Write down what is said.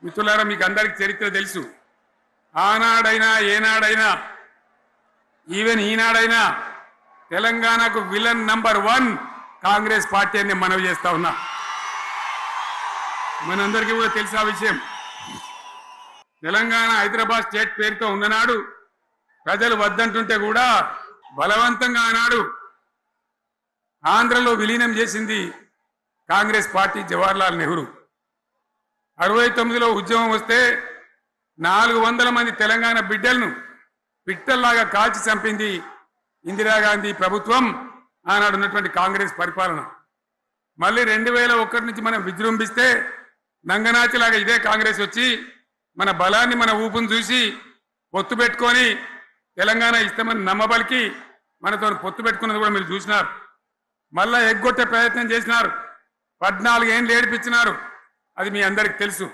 మిత్రులారా, మీకు అందరికి చరిత్ర తెలుసు. ఆనాడైనా ఏనాడైనా ఈవెన్ ఈనాడైనా తెలంగాణకు విలన్ నంబర్ 1 కాంగ్రెస్ పార్టీ అని మనవి చేస్తా ఉన్నా. మనందరికీ కూడా తెలిసిన విషయం. తెలంగాణ హైదరాబాద్ స్టేట్ పేరుతో ఉన్ననాడు ప్రజలు వద్దంటుంటే కూడా బలవంతంగా ఆనాడు ఆంధ్రలో విలీనం చేసింది కాంగ్రెస్ పార్టీ, జవహర్లాల్ నెహ్రూ. 69లో ఉద్యమం వస్తే 400 మంది తెలంగాణ బిడ్డలను పిట్టల్లాగా కాల్చి చంపింది ఇందిరాగాంధీ ప్రభుత్వం, ఆనాడు ఉన్నటువంటి కాంగ్రెస్ పరిపాలన. మళ్ళీ 2001 నుంచి మనం విజృంభిస్తే నంగనాచిలాగా ఇదే కాంగ్రెస్ వచ్చి మన బలాన్ని, మన ఊపును చూసి పొత్తు పెట్టుకొని తెలంగాణ ఇస్తామని నమ్మబలికి మనతో పొత్తు పెట్టుకున్నది కూడా మీరు చూసినారు. మళ్ళా ఎగ్గొట్టే ప్రయత్నం చేసినారు. 14 ఏళ్ళు ఏడిపించినారు. అది మీ అందరికి తెలుసు.